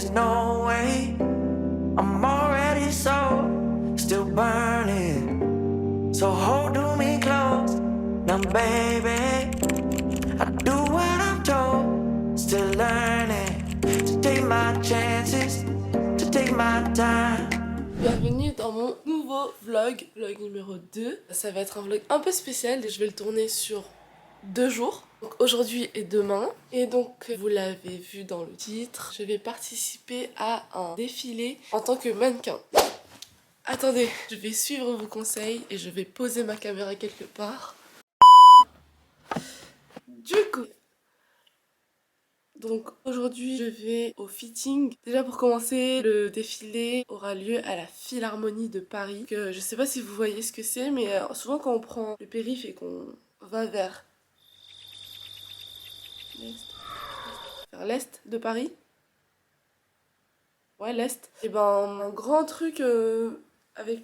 there's no way. I'm already so still burning. So hold me close now, baby. I do what I'm told, still learning to take my chances, to take my time. Bienvenue dans mon nouveau vlog numéro 2. Ça va être un vlog un peu spécial et je vais le tourner sur 2 jours. Donc aujourd'hui et demain. Et donc vous l'avez vu dans le titre, je vais participer à un défilé en tant que mannequin. Attendez, je vais suivre vos conseils et je vais poser ma caméra quelque part. Du coup, donc aujourd'hui je vais au fitting. Déjà pour commencer, le défilé aura lieu à la Philharmonie de Paris. Je sais pas si vous voyez ce que c'est, mais souvent quand on prend le périph' et qu'on va vers l'est de Paris, ouais l'est, et ben un grand truc avec,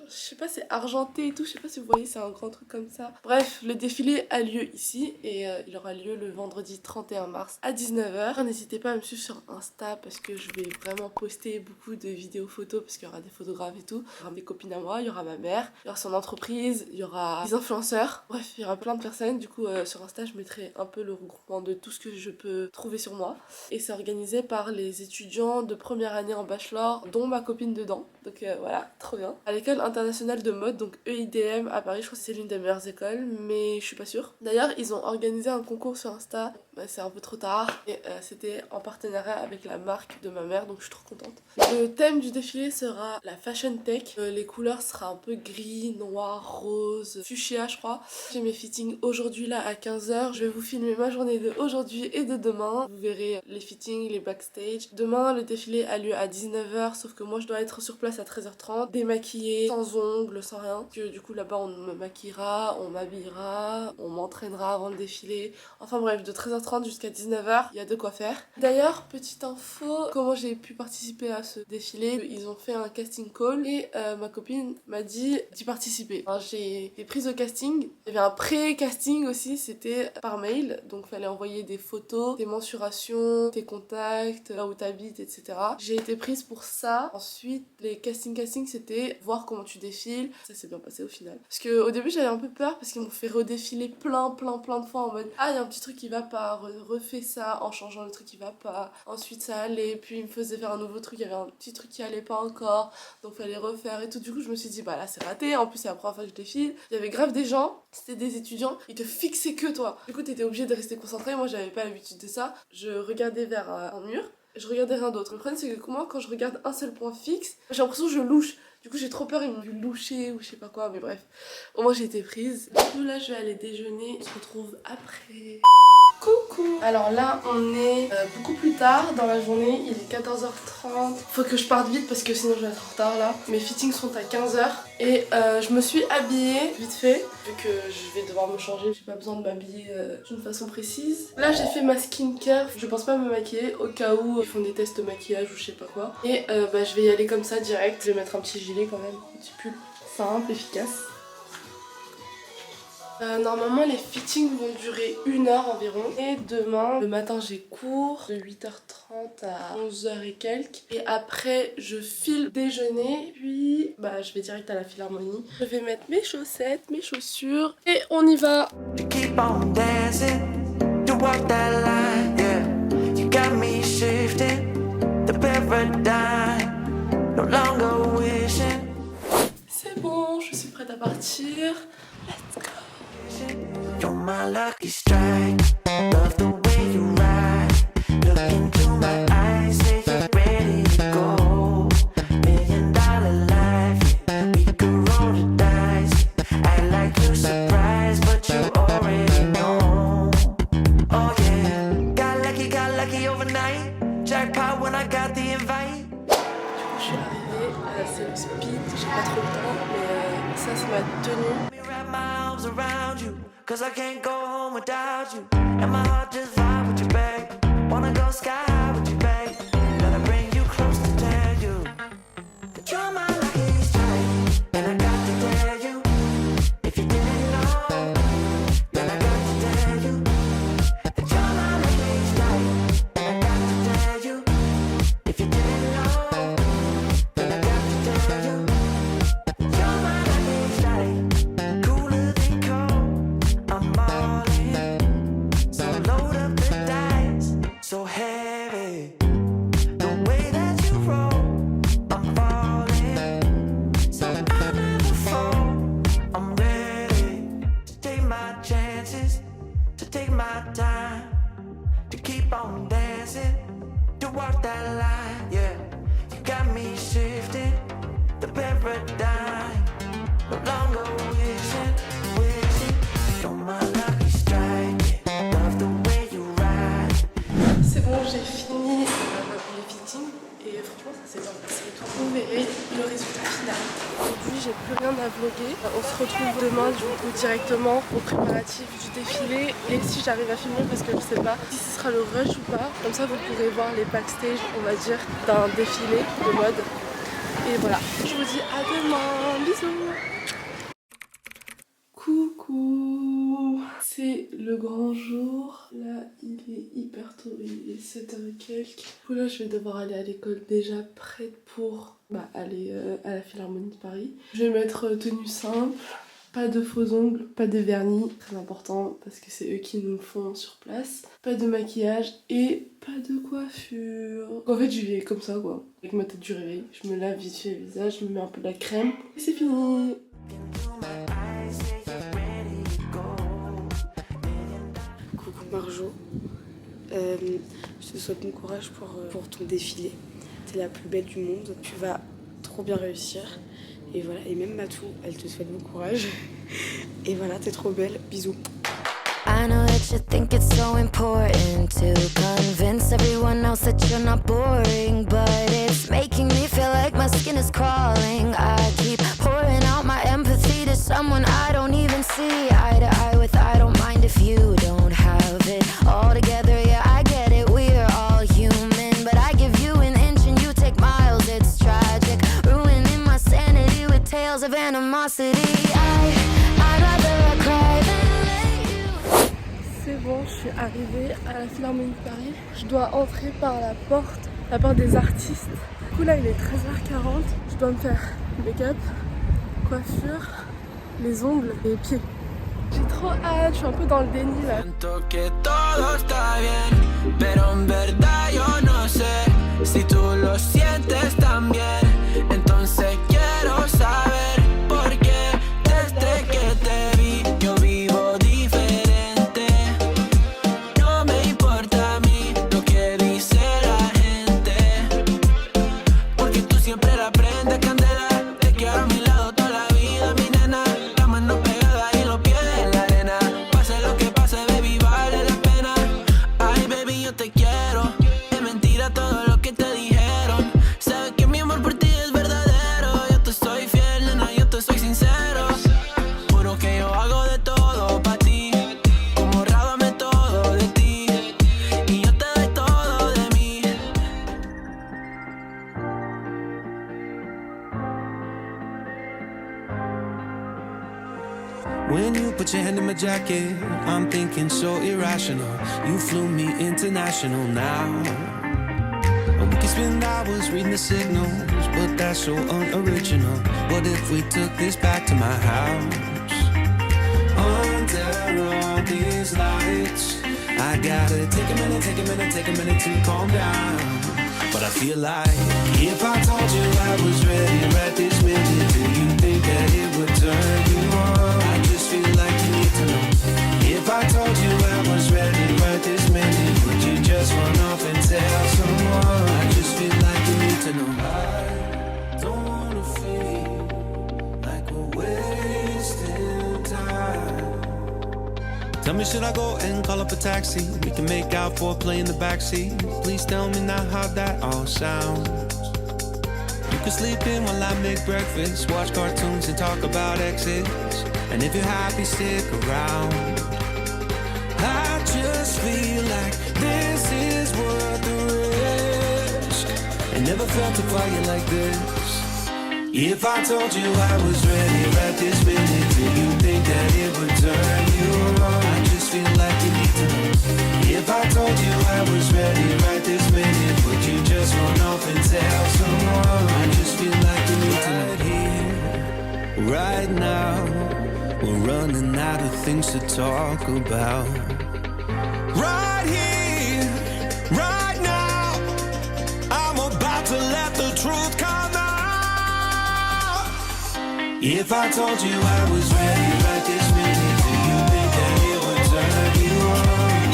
je sais pas, c'est argenté et tout, je sais pas si vous voyez, c'est un grand truc comme ça. Bref, le défilé a lieu ici et il aura lieu le vendredi 31 mars à 19 h. N'hésitez pas à me suivre sur Insta parce que je vais vraiment poster beaucoup de vidéos photos parce qu'il y aura des photographes et tout. Il y aura mes copines à moi, il y aura ma mère, il y aura son entreprise, il y aura des influenceurs. Bref, il y aura plein de personnes. Du coup, sur Insta, je mettrai un peu le regroupement de tout ce que je peux trouver sur moi. Et c'est organisé par les étudiants de première année en bachelor, dont ma copine dedans. Donc voilà, trop bien. À l'école internationale de mode, donc EIDM à Paris, je crois que c'est l'une des meilleures écoles, mais je suis pas sûre. D'ailleurs, ils ont organisé un concours sur Insta, c'est un peu trop tard, et c'était en partenariat avec la marque de ma mère, donc je suis trop contente. Le thème du défilé sera la fashion tech. Les couleurs sera un peu gris, noir, rose, fuchsia je crois. J'ai mes fittings aujourd'hui là à 15 h. Je vais vous filmer ma journée de aujourd'hui et de demain. Vous verrez les fittings, les backstage. Demain, le défilé a lieu à 19 h, sauf que moi je dois être sur place à 13 h 30, démaquillée, sans ongles, sans rien. Parce que du coup là-bas on me maquillera, on m'habillera, on m'entraînera avant le défilé. Enfin bref, de 13 h 30 jusqu'à 19 h, il y a de quoi faire. D'ailleurs, petite info, comment j'ai pu participer à ce défilé, ils ont fait un casting call et ma copine m'a dit d'y participer. Enfin, j'ai été prise au casting, il y avait un pré-casting aussi, c'était par mail, donc fallait envoyer des photos, tes mensurations, tes contacts, là où t'habites, etc. J'ai été prise pour ça. Ensuite, les casting c'était voir comment tu défiles. Ça s'est bien passé au final. Parce que au début j'avais un peu peur parce qu'ils m'ont fait redéfiler plein de fois en mode ah il y a un petit truc qui va pas, refais ça en changeant le truc qui va pas. Ensuite ça allait, puis ils me faisaient faire un nouveau truc, il y avait un petit truc qui allait pas encore, donc fallait refaire et tout. Du coup je me suis dit bah là c'est raté, en plus c'est la première fois que je défile. Il y avait grave des gens, c'était des étudiants, ils te fixaient que toi. Du coup t'étais obligé de rester concentré, moi j'avais pas l'habitude de ça. Je regardais vers un mur, je regardais rien d'autre. Le problème c'est que moi quand je regarde un seul point fixe, j'ai l'impression que je louche. Du coup j'ai trop peur, ils m'ont dû loucher ou je sais pas quoi, mais bref. Au moins j'ai été prise. Du coup là je vais aller déjeuner, on se retrouve après. Coucou! Alors là on est beaucoup plus tard dans la journée, il est 14 h 30. Faut que je parte vite parce que sinon je vais être en retard là. Mes fittings sont à 15 h et je me suis habillée vite fait. Vu que je vais devoir me changer, j'ai pas besoin de m'habiller d'une façon précise. Là j'ai fait ma skincare, je pense pas me maquiller au cas où ils font des tests de maquillage ou je sais pas quoi. Et bah, je vais y aller comme ça direct, je vais mettre un petit gilet quand même, un petit pull simple, efficace. Normalement les fittings vont durer 1 heure environ. Et demain, le matin j'ai cours de 8 h 30 à 11 h et quelques. Et après je file déjeuner, puis bah je vais direct à la Philharmonie. Je vais mettre mes chaussettes, mes chaussures et on y va. Keep on dancing, to walk that line, yeah. You got me shifting, the paradigm, no longer wishing. C'est bon, je suis prête à partir. Let's go. You're my lucky strike. Love the way you ride. Look into my eyes, say you're ready to go. $1 million life, yeah. We could roll the dice. Act like you surprised, but you already know. Oh yeah, got lucky overnight. Jackpot when I got the invite. Je suis arrivée, c'est le speed, j'ai pas trop le temps, mais ça c'est ma tenue. Me wrap my arms around you, cause I can't go home without you. And my heart just vibe with you, babe. Wanna go sky high with you, babe. Gotta bring you close to tell you that you're my lucky strike. And I got to tell you, if you didn't know, then I got to tell you that you're my lucky strike. And I got to tell you my time to keep on dancing, to walk that line, yeah. You got me shifting the paradigm, no longer wishing, you're my lucky strike, love the way you ride. C'est bon, j'ai fini les fittings et franchement ça s'est bien passé et tout. Vous verrez le résultat final. Aujourd'hui j'ai plus rien à vlogger. On se retrouve demain du coup directement au préparatif du défilé et si j'arrive à filmer parce que je sais pas si ce sera le rush ou pas. Comme ça vous pourrez voir les backstage on va dire d'un défilé de mode. Et voilà, je vous dis à demain, bisous. Coucou, c'est le grand jour. Là, il est hyper tôt, il est 7h et quelques. Du coup, là, je vais devoir aller à l'école déjà prête pour aller à la Philharmonie de Paris. Je vais mettre tenue simple, pas de faux ongles, pas de vernis, très important parce que c'est eux qui nous le font sur place. Pas de maquillage et pas de coiffure. En fait, j'y vais comme ça quoi. Avec ma tête du réveil, je me lave vite fait le visage, je me mets un peu de la crème et c'est fini. Marjo, je te souhaite bon courage pour ton défilé. T'es la plus belle du monde, tu vas trop bien réussir. Et voilà, et même Matou, elle te souhaite bon courage. Et voilà, t'es trop belle, bisous. I know that you think it's so important to convince everyone else that you're not boring, but it's making me feel like my skin is crawling. I keep pouring out my empathy to someone I don't even see eye to eye with. I don't mind if you don't have it all together. Yeah, I get it, we're all human, but I give you an inch and you take miles. It's tragic, ruining my sanity with tales of animosity. I'd rather cry than C'est bon, je suis arrivée à la Philharmonie de Paris. Je dois entrer par la porte des artistes. Du coup là il est 13h40. Je dois me faire make-up, coiffure, les ongles et les pieds. J'ai trop hâte, je suis un peu dans le déni là. Siento que todo está bien, pero en verdad yo no sé si tú lo sientes también. Entonces quiero saber por qué desde que te vi yo vivo diferente. No me importa a mí lo que dice la gente, porque tú siempre la prendes candela. Te quiero a mi lado toda la vida, mi nena. La mano pegada y los pies en la arena. Pase lo que pase, baby, vale la pena. Ay, baby, yo te quiero. Es mentira todo lo que te dijeron. Sabes que mi amor por ti es verdadero. Yo te soy fiel, nena, yo te soy sincero. Juro que yo hago de todo pa' ti. Como rábame todo de ti. Y yo te doy todo de mí. When you put your hand in my jacket, I'm thinking so irrational. You flew me international now. And we can spend hours reading the signals, but that's so unoriginal. What if we took this back to my house? Under all these lights, I gotta take a minute to calm down. But I feel like if I told you I was ready right this minute, do you think that it would turn you on? I just feel like you need to know. If I told you I was ready right this minute, would you just run off and tell someone? I just feel like you need to know. I don't wanna feel like we're wasting time. Tell me, should I go and call up a taxi? We can make out for play in the backseat. Please tell me now how that all sounds. You can sleep in while I make breakfast, watch cartoons and talk about exes. And if you're happy, stick around. I just feel like this is worth the risk. I never felt a fire like this. If I told you I was ready right this minute, do you think that it would turn you on? I just feel like you need to know. If I told you I was ready right this minute, would you just run off and tell someone? I just feel like you need to know. Right here, right now, we're running out of things to talk about. Right here, right now, I'm about to let the truth come out. If I told you I was ready right this minute, do you think that it would turn you on?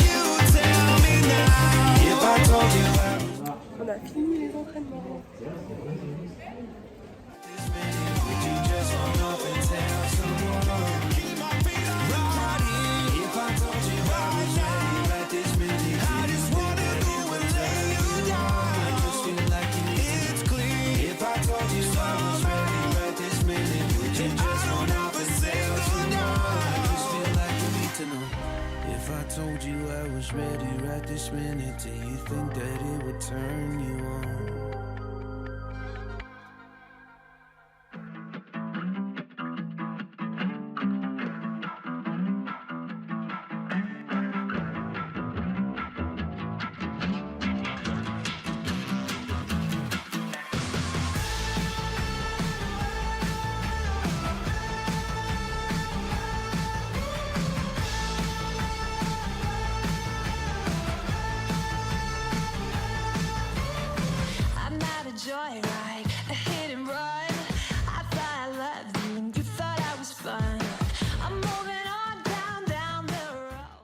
If I told you I was ready right this minute, do you think that it would turn you on? I'm not a joyride, a hit and run. I thought I loved you and you thought I was fun. I'm moving on down the road.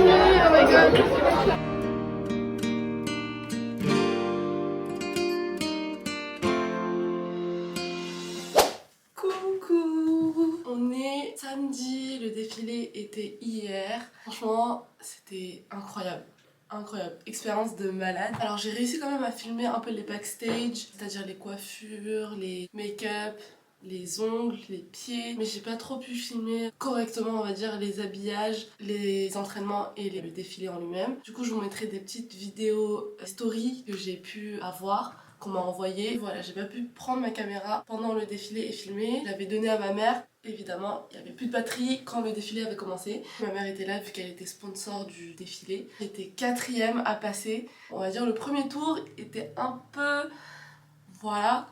Oh my god. Coucou. On est samedi, le défilé était hier. Franchement, c'était incroyable. Incroyable, expérience de malade. Alors j'ai réussi quand même à filmer un peu les backstage, c'est-à-dire les coiffures, les make-up, les ongles, les pieds, mais j'ai pas trop pu filmer correctement, on va dire, les habillages, les entraînements et le défilé en lui-même. Du coup je vous mettrai des petites vidéos story que j'ai pu avoir qu'on m'a envoyé. Voilà, j'ai pas pu prendre ma caméra pendant le défilé et filmer. Je l'avais donné à ma mère. Évidemment, il n'y avait plus de batterie quand le défilé avait commencé. Ma mère était là vu qu'elle était sponsor du défilé. J'étais 4e à passer. On va dire le premier tour était un peu... Voilà,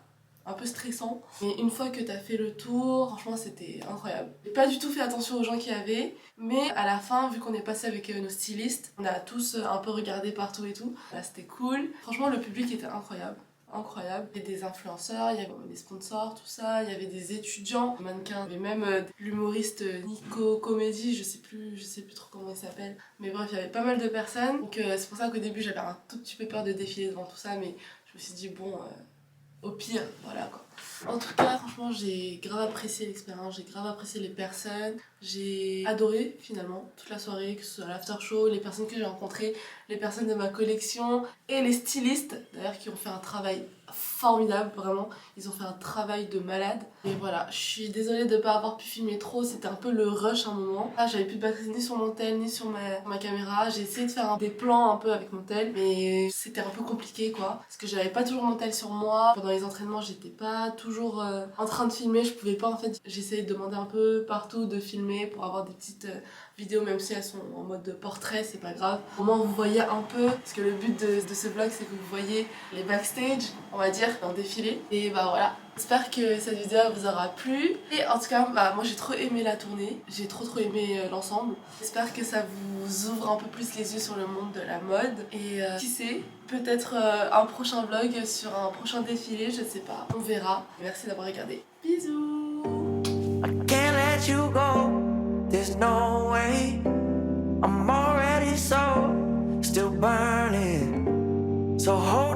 un peu stressant. Mais une fois que t'as fait le tour, franchement c'était incroyable. J'ai pas du tout fait attention aux gens qu'il y avait, mais à la fin, vu qu'on est passé avec nos stylistes, on a tous un peu regardé partout et tout. Là c'était cool. Franchement le public était incroyable. Incroyable. Il y avait des influenceurs, il y avait des sponsors, tout ça, il y avait des étudiants, mannequins, il y avait même l'humoriste Nico Comédie, je sais plus trop comment il s'appelle. Mais bref, il y avait pas mal de personnes. Donc c'est pour ça qu'au début j'avais un tout petit peu peur de défiler devant tout ça, mais je me suis dit bon, au pire, voilà quoi. En tout cas, franchement, j'ai grave apprécié l'expérience, j'ai grave apprécié les personnes, j'ai adoré finalement toute la soirée, que ce soit l'after show, les personnes que j'ai rencontrées, les personnes de ma collection et les stylistes d'ailleurs qui ont fait un travail formidable, vraiment. Ils ont fait un travail de malade. Et voilà, je suis désolée de ne pas avoir pu filmer trop, c'était un peu le rush à un moment. Là, j'avais plus de batterie ni sur mon tel, ni sur ma caméra. J'ai essayé de faire des plans un peu avec mon tel, mais c'était un peu compliqué quoi. Parce que j'avais pas toujours mon tel sur moi. Pendant les entraînements, j'étais pas toujours en train de filmer, je pouvais pas en fait. J'essayais de demander un peu partout de filmer pour avoir des petites vidéos, même si elles sont en mode portrait, c'est pas grave. Au moins vous voyez un peu, parce que le but de ce vlog c'est que vous voyez les backstage, on va dire, d'un défilé. Et bah voilà, j'espère que cette vidéo vous aura plu. Et en tout cas, bah moi j'ai trop aimé la tournée, j'ai trop aimé l'ensemble. J'espère que ça vous ouvre un peu plus les yeux sur le monde de la mode. Et qui sait, peut-être un prochain vlog sur un prochain défilé, je sais pas, on verra. Merci d'avoir regardé. Bisous. I can't let you go. There's no way. I'm already so still burning. So hold